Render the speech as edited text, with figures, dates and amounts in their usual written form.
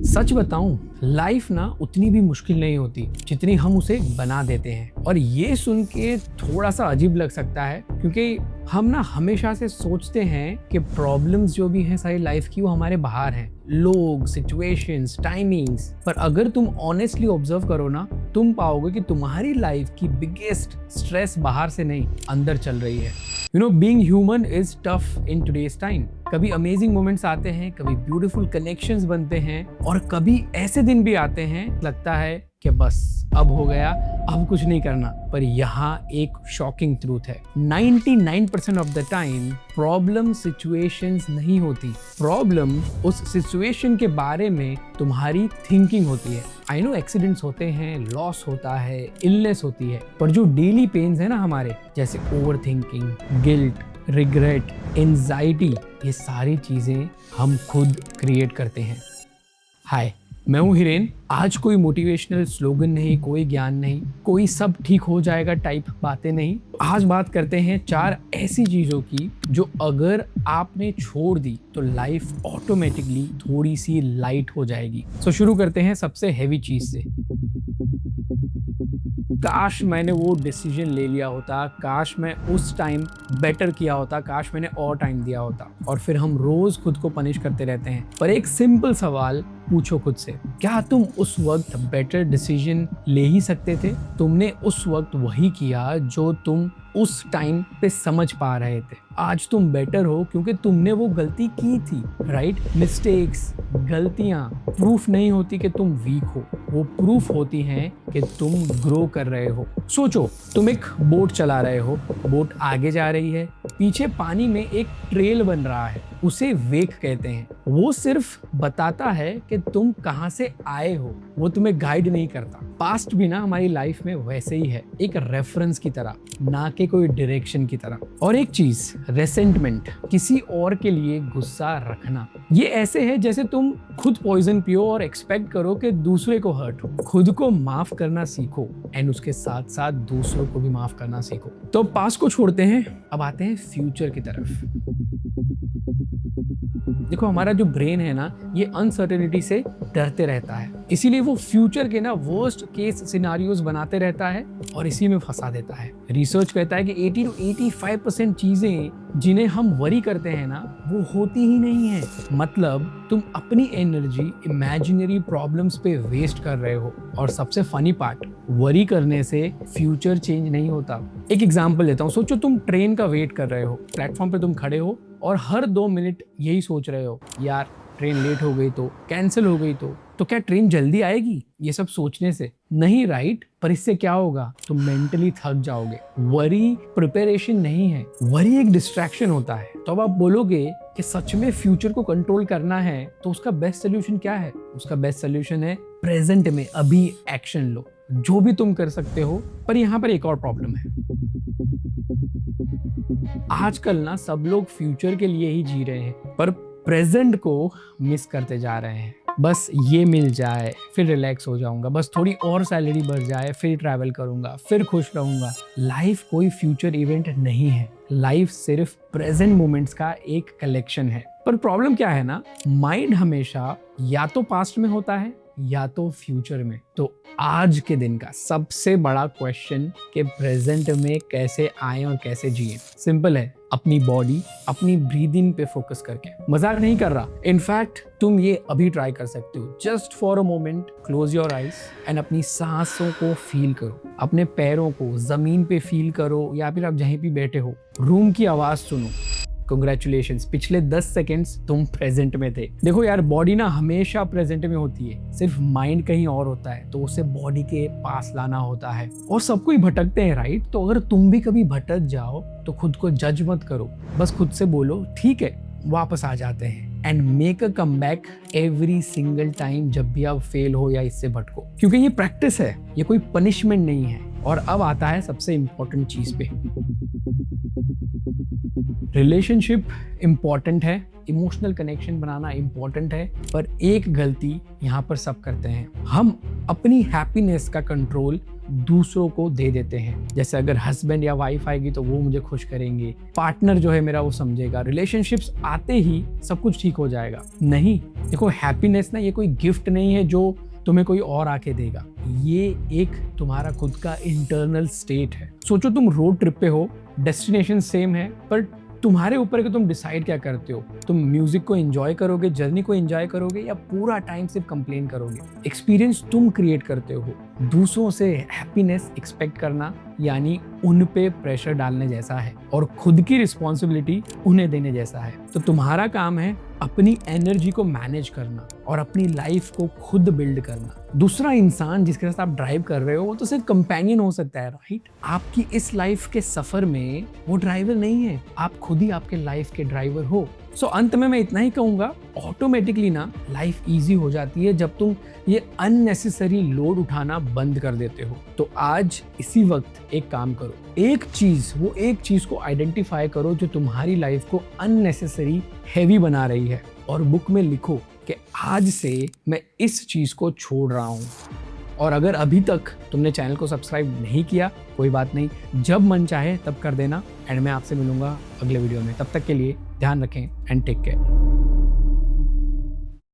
सच बताऊं, लाइफ ना उतनी भी मुश्किल नहीं होती जितनी हम उसे बना देते हैं। और ये सुन के थोड़ा सा अजीब लग सकता है, क्योंकि हम ना हमेशा से सोचते हैं कि प्रॉब्लम्स जो भी हैं सारी लाइफ की, वो हमारे बाहर हैं, लोग, सिचुएशंस, टाइमिंग्स। पर अगर तुम ऑनेस्टली ऑब्जर्व करो ना, तुम पाओगे कि तुम्हारी लाइफ की बिगेस्ट स्ट्रेस बाहर से नहीं, अंदर चल रही है। Being human is tough in today's time. कभी अमेजिंग मोमेंट्स आते हैं, कभी ब्यूटीफुल कनेक्शंस बनते हैं, और कभी ऐसे दिन भी आते हैं लगता है कि बस अब हो गया, अब कुछ नहीं करना। पर यहाँ एक शॉकिंग ट्रूथ है, 99% of the time problem situations नहीं होती। प्रॉब्लम उस सिचुएशन के बारे में तुम्हारी थिंकिंग होती है। आई नो एक्सीडेंट्स होते हैं, लॉस होता है, इलनेस होती है, पर जो डेली पेन्स है ना हमारे, जैसे over thinking, guilt, regret, anxiety, ये सारी चीजें हम खुद क्रिएट करते हैं। हाय, मैं हूं हिरेन। आज कोई मोटिवेशनल स्लोगन नहीं, कोई ज्ञान नहीं, कोई सब ठीक हो जाएगा टाइप बातें नहीं। आज बात करते हैं 4 ऐसी चीजों की जो अगर आपने छोड़ दी तो लाइफ ऑटोमेटिकली थोड़ी सी लाइट हो जाएगी। सो शुरू करते हैं सबसे हैवी चीज से। काश मैंने वो डिसीजन ले लिया होता, काश मैं उस टाइम बेटर किया होता, काश मैंने और टाइम दिया होता। और फिर हम रोज खुद को पनिश करते रहते हैं। पर एक सिंपल सवाल पूछो खुद से, क्या तुम उस वक्त बेटर डिसीजन ले ही सकते थे? तुमने उस वक्त वही किया जो तुम उस टाइम पे समझ पा रहे थे। आज तुम बेटर हो क्योंकि तुमने वो गलती की थी, राइट? मिस्टेक्स, गलतियां प्रूफ नहीं होती कि तुम वीक हो, वो प्रूफ होती हैं कि तुम ग्रो कर रहे हो। सोचो, तुम एक बोट चला रहे हो, बोट आगे जा रही है, पीछे पानी में एक ट्रेल बन रहा है, उसे वेक कहते हैं। वो सिर्फ बताता है कि तुम कहां से आए हो, वो तुम्हें गाइड नहीं करता। पास्ट भी ना हमारी लाइफ में वैसे ही है, एक रेफरेंस की तरह, ना कि कोई डायरेक्शन की तरह। और एक चीज, रेसेंटमेंट, किसी और के लिए गुस्सा रखना, ये ऐसे है जैसे तुम खुद पॉइजन पियो और एक्सपेक्ट करो कि दूसरे को हर्ट हो। खुद को माफ करना सीखो, एंड उसके साथ साथ दूसरों को भी माफ करना सीखो। तो पास्ट को छोड़ते हैं, अब आते हैं फ्यूचर की तरफ। देखो, हमारा जो ब्रेन है ना, ये अनसर्टेनिटी से डरते रहता है, इसीलिए वो फ्यूचर के ना वर्स्ट केस सिनारियोज बनाते रहता है और इसी में फंसा देता है। रिसर्च कहता है कि 80 to 85% चीजें जिन्हें हम वरी करते हैं ना, वो होती ही नहीं है। मतलब तुम अपनी एनर्जी इमेजिनरी प्रॉब्लम्स पे वेस्ट कर रहे हो। और सबसे फनी पार्ट, वरी करने से फ्यूचर चेंज नहीं होता। एक एग्जांपल देता हूँ। सोचो तुम ट्रेन का वेट कर रहे हो, प्लेटफॉर्म पे तुम खड़े हो और हर 2 मिनट यही सोच रहे हो, यार ट्रेन लेट हो गई तो, कैंसिल हो गई तो क्या ट्रेन जल्दी आएगी? ये सब सोचने से नहीं, राइट? पर इससे क्या होगा? तुम मेंटली थक जाओगे। वरी प्रिपरेशन नहीं है, वरी एक डिस्ट्रैक्शन होता है। तो अब आप बोलोगे कि सच में फ्यूचर को कंट्रोल करना है तो उसका बेस्ट सोल्यूशन क्या है? उसका बेस्ट सोल्यूशन है प्रेजेंट में अभी एक्शन लो, जो भी तुम कर सकते हो। पर यहाँ पर एक और प्रॉब्लम है, आजकल ना सब लोग फ्यूचर के लिए ही जी रहे हैं, पर प्रेजेंट को मिस करते जा रहे हैं। बस ये मिल जाए फिर रिलैक्स हो जाऊंगा, बस थोड़ी और सैलरी बढ़ जाए फिर ट्रैवल करूंगा, फिर खुश रहूंगा। लाइफ कोई फ्यूचर इवेंट नहीं है, लाइफ सिर्फ प्रेजेंट मोमेंट्स का एक कलेक्शन है। पर प्रॉब्लम क्या है ना, माइंड हमेशा या तो पास्ट में होता है या तो फ्यूचर में। तो आज के दिन का सबसे बड़ा क्वेश्चन कि प्रेजेंट में कैसे आए और कैसे जिए, सिंपल है, अपनी बॉडी, अपनी ब्रीदिंग पे फोकस करके। मजाक नहीं कर रहा, इनफैक्ट तुम ये अभी ट्राई कर सकते हो। Just for a moment close your eyes and अपनी सांसों को फील करो, अपने पैरों को जमीन पे फील करो, या फिर आप जहीं भी बैठे हो रूम की आवाज सुनो। कंग्रेचुलेशंस, पिछले 10 सेकेंड्स तुम प्रेजेंट में थे। देखो यार, बॉडी ना हमेशा प्रेजेंट में होती है, सिर्फ माइंड कहीं और होता है, तो उसे बॉडी के पास लाना होता है। और सब कोई भटकते हैं, राइट? तो अगर तुम भी कभी भटक जाओ तो खुद को जज मत करो, बस खुद से बोलो ठीक है, वापस आ जाते हैं। And make a comeback every single time जब भी आप फेल हो या इससे भटको, क्योंकि ये प्रैक्टिस है, ये कोई पनिशमेंट नहीं है। और अब आता है सबसे इंपॉर्टेंट चीज पे, रिलेशनशिप इम्पॉर्टेंट है, इमोशनल कनेक्शन बनाना इम्पॉर्टेंट है, पर एक गलती यहाँ पर सब करते हैं, हम अपनी हैप्पीनेस का कंट्रोल दूसरों को दे देते हैं। जैसे अगर हस्बैंड या वाइफ आएगी तो वो मुझे खुश करेंगे, पार्टनर जो है मेरा वो समझेगा, रिलेशनशिप्स आते ही सब कुछ ठीक हो जाएगा। नहीं, देखो हैप्पीनेस ना ये कोई गिफ्ट नहीं है जो तुम्हें कोई और आके देगा, ये एक तुम्हारा खुद का इंटरनल स्टेट है। सोचो तुम रोड ट्रिप पे हो, डेस्टिनेशन सेम है, पर तुम्हारे ऊपर है कि तुम डिसाइड क्या करते हो। तुम म्यूजिक को एंजॉय करोगे, जर्नी को एंजॉय करोगे, या पूरा टाइम सिर्फ कंप्लेन करोगे। एक्सपीरियंस तुम क्रिएट करते हो। दूसरों से हैप्पीनेस एक्सपेक्ट करना यानी उन पे प्रेशर डालने जैसा है, और खुद की रिस्पॉन्सिबिलिटी उन्हें देने जैसा है। तो तुम्हारा काम है अपनी एनर्जी को मैनेज करना और अपनी लाइफ को खुद बिल्ड करना। दूसरा इंसान जिसके साथ आप ड्राइव कर रहे हो वो तो सिर्फ कंपेनियन हो सकता है, राइट? आपकी इस लाइफ के सफर में वो ड्राइवर नहीं है, आप खुद ही आपके लाइफ के ड्राइवर हो। सो अंत में मैं इतना ही कहूंगा, ऑटोमेटिकली ना लाइफ इजी हो जाती है जब तुम ये अननेसेसरी लोड उठाना बंद कर देते हो। तो आज इसी वक्त एक काम करो, एक चीज को आइडेंटिफाई करो जो तुम्हारी लाइफ को अननेसेसरी हैवी बना रही है, और बुक में लिखो कि आज से मैं इस चीज को छोड़ रहा हूं। और अगर अभी तक तुमने चैनल को सब्सक्राइब नहीं किया, कोई बात नहीं, जब मन चाहे तब कर देना। एंड मैं आपसे मिलूंगा अगले वीडियो में। तब तक के लिए ध्यान रखें एंड टेक केयर।